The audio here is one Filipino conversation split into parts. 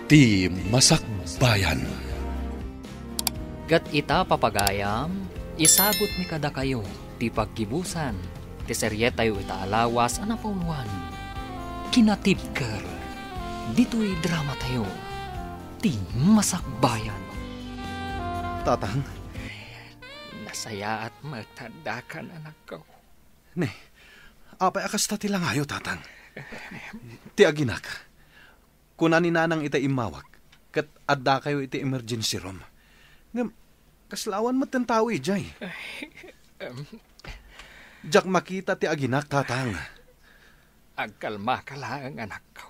Ti Masakbayan. Gat ita papagayam, isagot mi kada kayo, ti pagkibusan, ti serye tayo ita alawas anapuluan. Kinatibker, dito'y drama tayo, ti Masakbayan. Tatang, Nasaya at magtandakan anak ko. ne, apay akas ta ti langayo, tatang. Ti aginak, kuna ni nanang ita imawag, kat adda kayo iti emergency room. Ngam, kaslawan matentawi, jay. Jak makita ti aginak, tatang. Agkalma ka lang anak ko.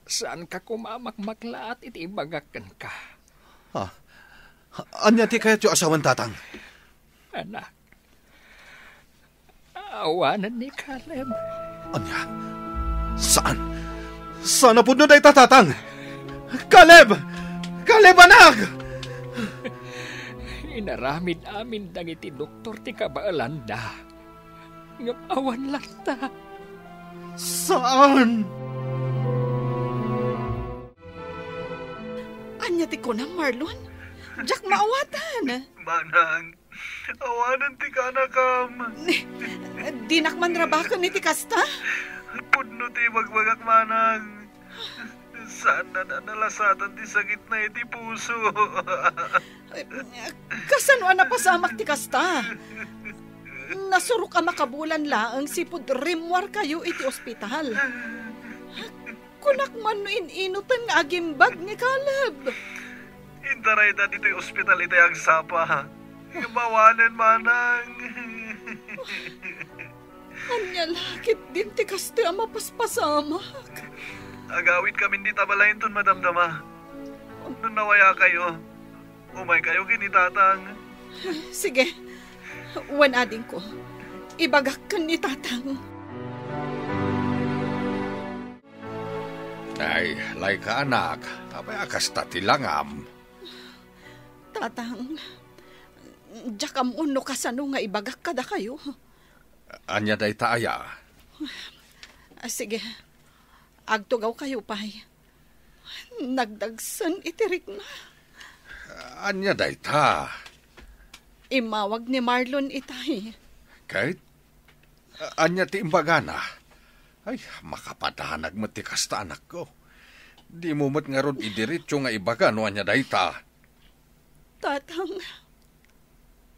Saan ka kumamakmakla at itibagakan ka? Ha? Anya ti kayat yung asawan, tatang? Anak, awanan ni Caleb. Anya? Saan? Saan na po nun ay tatatang? Caleb! Caleb, anak! Inaramid amin dangiti doktor ti kabaalanda. Ngam awan lang ta. Saan? Anya ti ko na, Marlon? Jack maawatan. Manang, awanan ti ka na kam. Dinakman rabakan ni ti kasta? Pudno ti magbagak manang. Saan na nalasatan ti sakit na iti puso? Kasano na pasamak ti kasta? Nasurok ka makabulan laang sipud rimwar kayo iti ospital. Kunak man no ininutan nga agimbag ni Caleb. Intaray na dito'y ospital iti agsapa. Mawanan manang. Anya lakit din ti kasta mapaspasamak. Agawit kami di tabalayin ton madamdama. Nung nawaya kayo, umay kayo kinitatang. Sige, wanading ko. Ibagak ka ni tatang. Ay, lay ka anak, apay akas tatilangam. Tatang, jakam uno kasano nga ibagak kada kayo. Anya day taaya. Sige, agtugaw kayo pay. Nagdagsan itirik na. Anya day ta. Imawag ni Marlon itay. Kahit, anya ti imbagana. Ay, makapadanag mo ti kasta anak ko. Di mo mat nga ron idiritso nga ibaga no anya day ta. Tatang,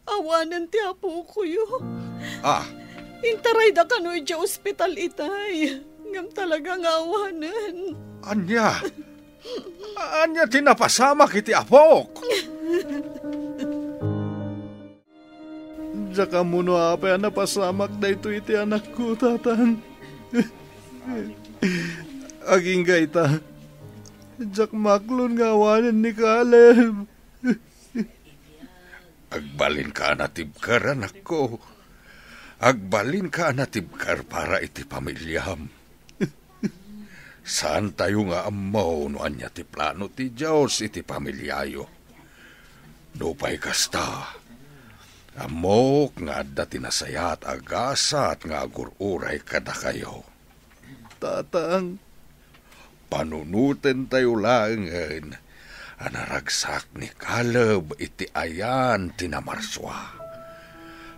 awanan ti apo ko yo. Ah, Intaray da ka no iti ospital itay. Ngam talagang awanan. anya? Anya tinapasamak iti apok. Diyan ka muna apay napasamak na ito iti anak ko, tatang. Aging gaita. Diyak maklon nga awanan ni Caleb. Agbalin ka natibkar, anak ko. Agbalin ka natibkar para iti pamilyam. Saan tayo nga amaw no anya ti plano ti Diyos iti pamilyayo. Nupay kasta. Amok nga adda tinasayat agasat nga agururay kada kayo. Tatang, Panunuten tayo langan. Anaragsak ni Caleb iti ayan tinamarswa.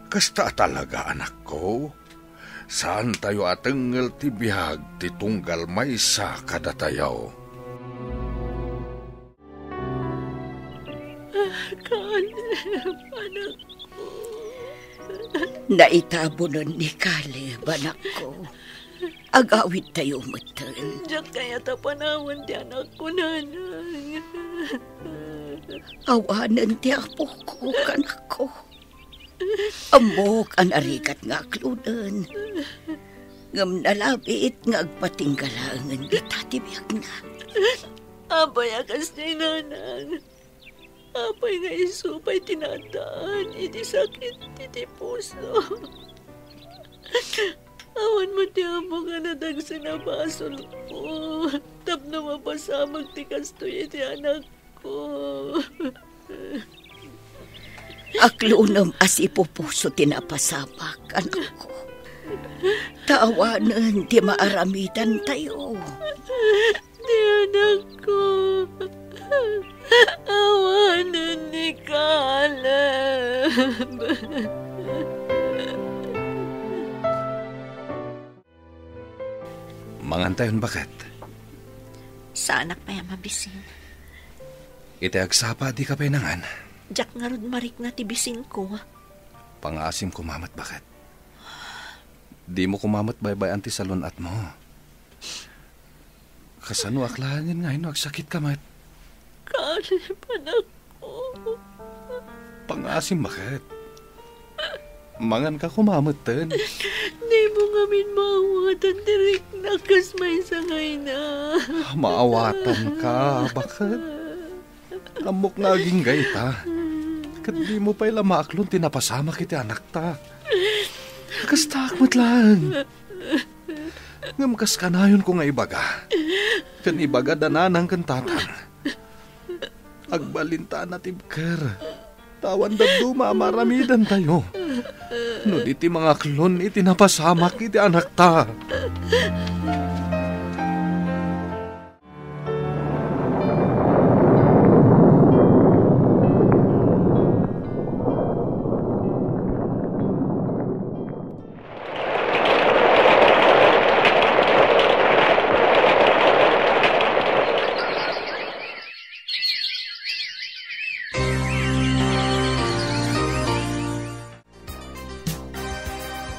Kasta talaga anak ko. Saan tayo atengel ti bihag ti tunggal maysa kada tayo. Caleb, anak ko. Naitabo nun ni Caleb, anak ko. Agawid tayo matan. Diyak kaya tapanawan di anak ko, nanay. Awanan ti apo ko, kanak ko. Ambok ang arikat nga kludan. Ngam nalabit nga agpatinggalangan di tatibiyag na. Abay akas ni nanang. Abay nga isupay tinataan. Iti sakit, iti puso. Awan mo ti amo nga nadagsa na basol ko. Tap na mapasamag ti kastoy iti anak ko. Aklunam as ipupuso tinapasamak, anak ko. Taawanan ti maaramitan tayo. Di anak Mangantayon bakit? Sa anak pa mabisin. Iti agsapa di ka painangan. Jak nga rod marik na tibisin ko. Pangasim kumamat bakit? Di mo kumamat baybay anti salon at mo. Kasano aklahanin nga agsakit ka mat. Kalipan ako. Pangasim bakit? Mangan ka kumamatan. Di mo ngamin maawatan direk na kas may sangay na. Maawatan ka, bakit? Lamok nga aging gayta. Kat di mo pa'y lamaaklon tinapasama kiti anak ta. Kastakmat lang. Ngamkas ka na yun ko nga ibaga. Kan ibaga dananang kan tatang. Agbalinta na tibker. Tawan daduma maramidan tayo. No iti mga klon iti napasamak iti anak ta.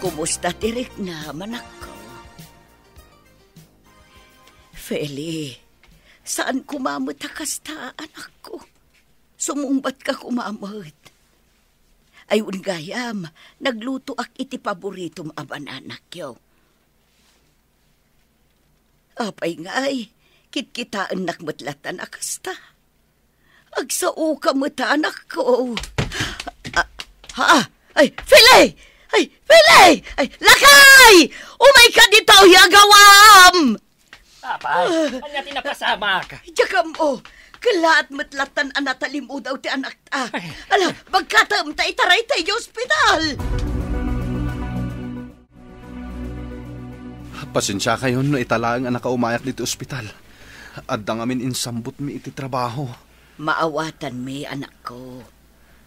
Kumusta tirik na, manak ko? Feli, saan kumamot kasta, anak ko? Sumumbat ka kumamot. Ayun gayam, nagluto ak iti paboritom aban anak yo. Apay nga'y, kitkitaan nakmatlatan akasta. Agsao ka mata, anak ko. Ay, Feli! Ay, Pele! Ay, lakay! Umay ka dito, yagawam! Apay, anya tinapasama ka. Diyakam o, kalaat matlatan anatalim o daw ti anak ta. Ala, bagkatam ta itaray tayo ospital. Pasensya kayo no italaang anak ka umayak dito ospital. Adda ngamin insambot mi iti trabaho. Maawatan mi, anak ko.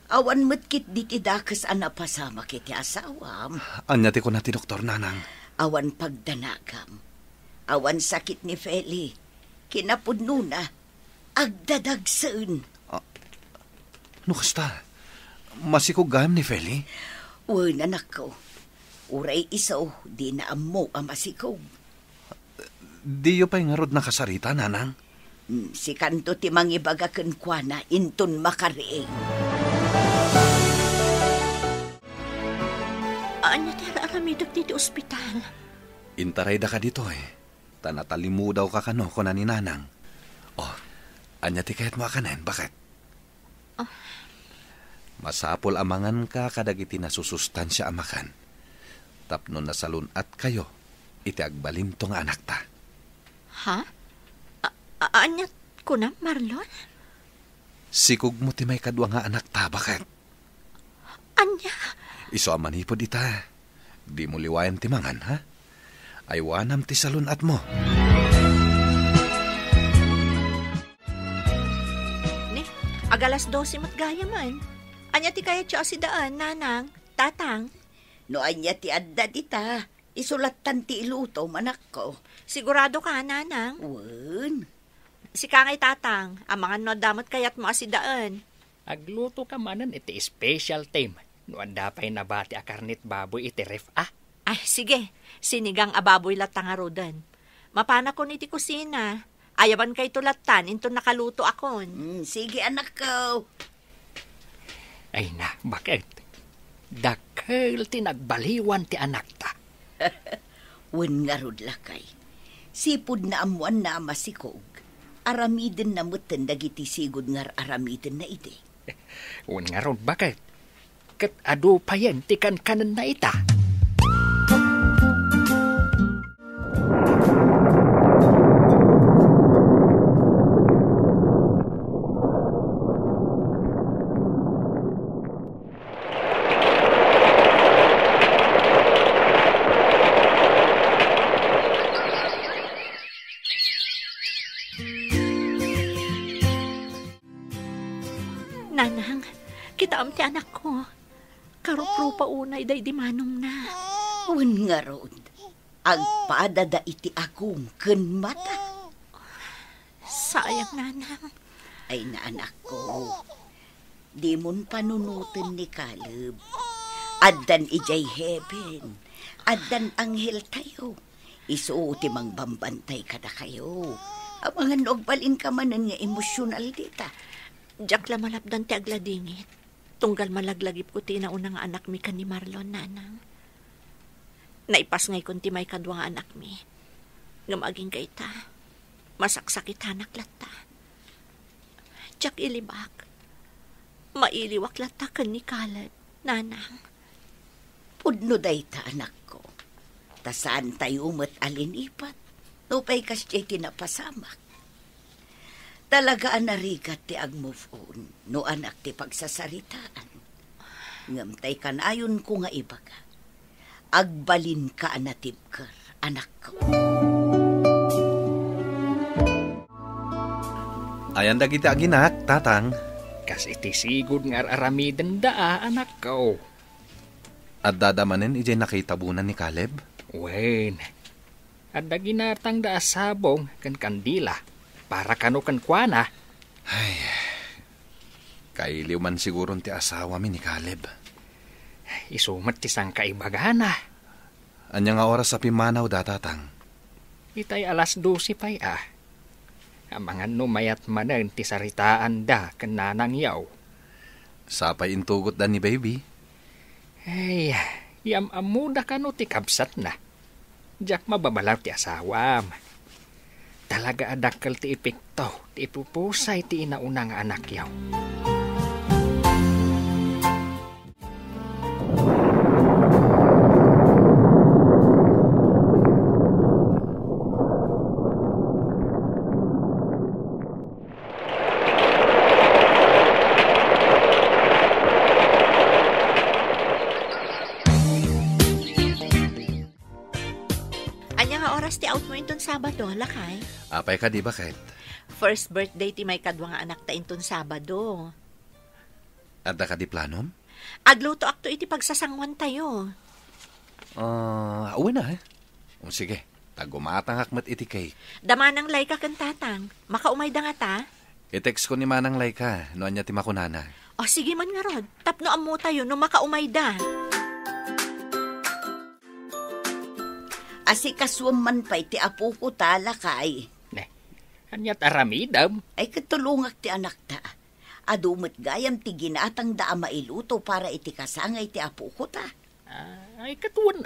Awan matkit diti dakas anapasama kiti asawam. Anya ti ko na ti Doktor Nanang. Awan pagdanagam. Awan sakit ni Feli. Kinapudno na. Agdadagsan. No kasta? Masikog ni Feli? Uwan, anak ko. Uray isaw, di na amo ang masikog. Di yo pa'y ngarod na kasarita, Nanang? Si kanto ti mangibagakan kwa na inton makariing. Anya tira aramidag dito ospital. Intaray da ka dito Tanatalimu daw ka kano ko na ni Nanang. Anya ti kahit mo akanen, bakit? Masapol amangan ka kadagiti nasusustansya amakan. Tapno na salun at kayo, iti agbalintong anak ta. Ha? Anya ko na, Marlon? Sikog mo ti may kadwa nga anak ta, bakit? Anya? Iso amanipod ita. Di mo liwayan ti mangan, ha? Aywanam ti salun at mo. Ni, agalas 12 matgaya man. Anya ti kaya siya asidaan, Nanang, Tatang. No anya ti adda dita, isulatan ti iluto, manak ko. Sigurado ka, Nanang? Wan. Si Kangay Tatang, amangan no damot kayat mo asidaan. Agluto ka manan iti special time. No anda pa'y nabati a karnit baboy iti ref, Ay, sige. Sinigang ababoy latang arodan. Mapana ko niti kusina. Ayaban kay tulatan, into nakaluto akon. Sige, anak ko. Ay na, bakit? Dakil tinagbaliwan ti anak ta. Wan nga rod lakay. Sipod na amuan na masikog. Aramiden na mutan dagiti sigod nga aramiden na iti. Wan nga ron, bakit? Kat ado pa yan ti kanan na ita. Nanang, kita am ti anak ko. Karupro pa unay day di manong na. Wan nga rod. agpadada iti agum ken mata. Sayang, nanang. Ay na anak ko, di mon panunutin ni Caleb. Addan ijay heaven, addan anghel tayo. Isuuti mang bambantay kada kayo. Abangan nogbalin ka manan nga emosyonal dita. Diyak la malapdan ti agladingit. Tunggal malaglagip ko ti nauna nga anak mi kan ni Marlon, nanang. Naipas ngay kun ti may kadwa nga anak mi. Nga maging kayta. Masaksakit hanak lata. Diyak ilibak. Mailiwak lata kan ni Caleb, nanang. Pudno dayta anak ko. Tasaan tayo umat alinipat. Nupay kasya tinapasamak. Talagaan narigat ti ag-move on. No anak ti pagsasaritaan. Ngamtay kan ayon ko nga ibaga. Agbalin ka anatibker, anak ko. Ayan dagiti aginak, tatang. Kas iti sigod nga aramiden daa, anak ko. At dadamanin ijay nakitabunan ni Caleb? Wen, at ginatang da sabong kan kandila para kano kan kuana. Ay, kailiw man siguro ti asawa mi ni Caleb. Isumat ti sang kaibagana. Anya nga oras sa pimanaw datatang? Itay alas 12 pay Amangan no mayat manan ti saritaan da kan nanang yaw. Sapay intugot da ni baby. Ay, amuda kano ti kabsat na. Diyak mababalaw ti asawam. Talaga adakkel ti epekto, ti ipupusay ti inaunang anak yaw. Sabado, lakay. Apay ka di ba, Kate? First birthday ti may kadwa nga anak ta inton Sabado. Adda ka di planom? Agluto akto iti pagsasangwan tayo. Uwi na sige, tagumatang hakmat iti cake. Damanang layka kan tatang. Makaumay da nga ta? I-text ko ni Manang Layka, noan niya ti makunana. O sige man nga rod, tapno amo tayo no makaumay da. Asikaswam man pa iti apo ko talakay. Anyat aramidam. Ay katulungak ti anak ta. Adumot gayam ti ginatang da mailuto para iti kasangay ti apo ko ta. Ay katuan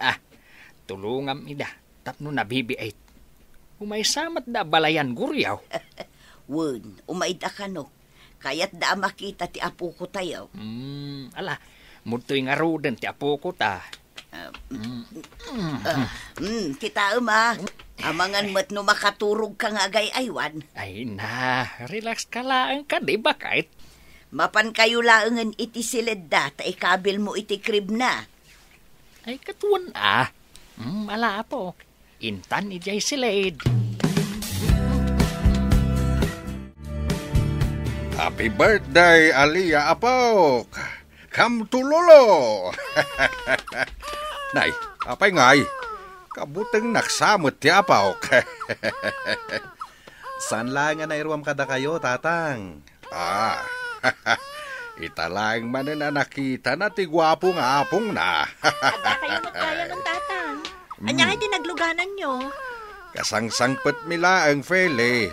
Tulungam ida. Tapno nabibiait. Umaysamat da balayan guryaw. Wen, umayda ka no. Kaya't da makita ti apo ko tayo. Ala, mutoy nga roden ti apo ko ta. Kita amangan mo't no makaturog ka nga agay-aywan. Ay na, relax ka lang ka, di ba kahit? Mapan kayo laangan iti silid da, ta ikabil mo iti krib na. Ay katuan ala po, intan ijay silid. Happy birthday, Alia Apok! Come to Lolo! Nay, apay ngay? Kabuteng naksamot ti Apok. San lang nga nairwam kada kayo, tatang? Italang manin na nakita na ti gwapo nga apong na. Ada kayo magkaya ng tatang. Anya kayo tinagluganan nyo? Kasangsangpet mila ang fele.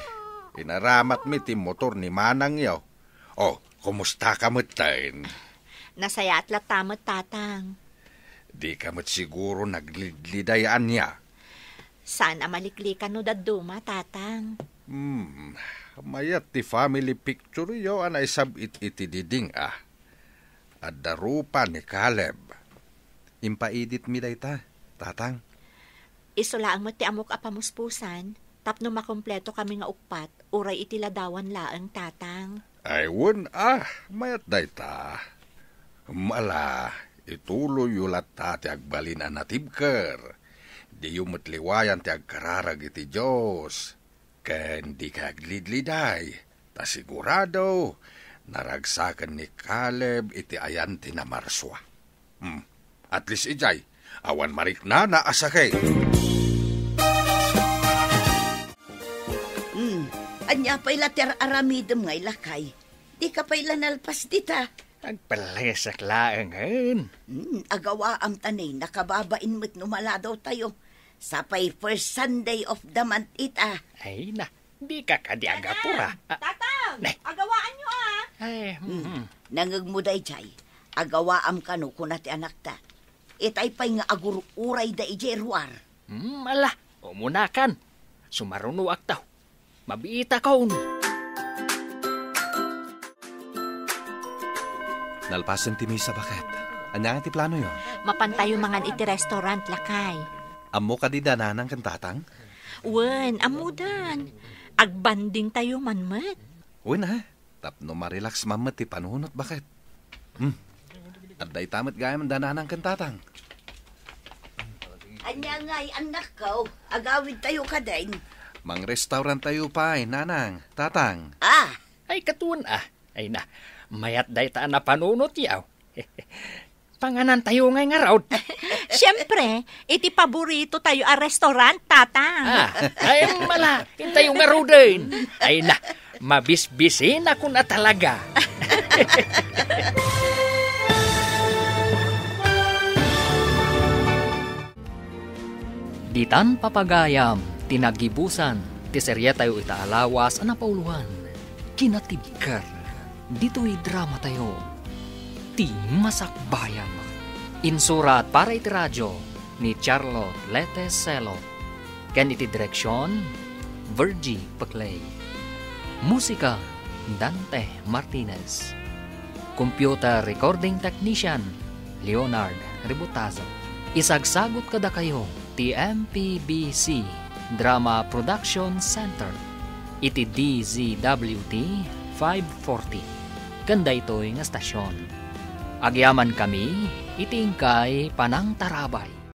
Inaramat mi ti motor ni Manang yaw. Kumusta ka mutain? Nasaya at latamot, tatang. Di ka mat siguro naglidayaan niya. Sana maliklikan no daduma, tatang. Mayat ti family picture yo anay sabit iti diding At darupa ni Caleb. Impaidit mi dayta, tatang. Isulaang mo ti amok apamuspusan, tapno makompleto kami nga upat, uray iti ladawan laang, tatang. Ay wun mayat dayta. Mala, ituloy yulat ti agbalin natibker. Di yumatliwayan ti agkararag iti Diyos. Ken di kaglidliday. Ta sigurado, naragsakan ni Caleb iti ayan ti namarswa. At least ijay, awan marik na asakay. Anya pa'y later aramidem ngay lakay. Di ka pa'y lanalpas dita. Agpalesak laangan. Agawa am tanay, nakababain mo't numaladaw tayo. Sapay first Sunday of the month ita. Ay na, di ka kadiaga pura. Tatang! Agawaan nyo Ay, Nangagmuday jay. Agawa am kano kunati anak ta. Itay pa'y nga agururay da ijeruar. Ala, umunakan. Sumaruno aktaw. Mabiita kaon. Nalpasan ti Misa bakit? Anya nga ti plano yun? Mapantayo mangan iti restaurant lakay. Amo ka di dananang kan tatang? Wen, amudan. Agbanding tayo manmet. Uy na, tapno marelax mamat ti panunot bakit? At day tamat gaya man dananang kan tatang. Anya ngay anak ko, agawid tayo ka din. Mang restaurant tayo pa nanang, tatang. Ay katuan Ay na, mayat day taan na panunot yaw. Panganan tayo ngay nga raw. Siyempre, iti paborito tayo a restaurant, tatang. Ay mala, tayo nga raw din. Ay na, mabisbisin ako na talaga. Ditan papagayam, tinagibusan, ti serya tayo itaalawas, anapauluhan, kinatibkar, dito'y drama tayo, ti masakbayan. Insurat para iti radyo, ni Charlotte Leteselo, ken iti direksyon, Virgie Paclay. Musika, Dante Martinez. Computer Recording Technician, Leonard Ributazo. Isagsagot kada kayo, TMPBC Drama Production Center, iti DZWT 540. Kanda ito'y nga stasyon. Agyaman kami, itingkay panang tarabay.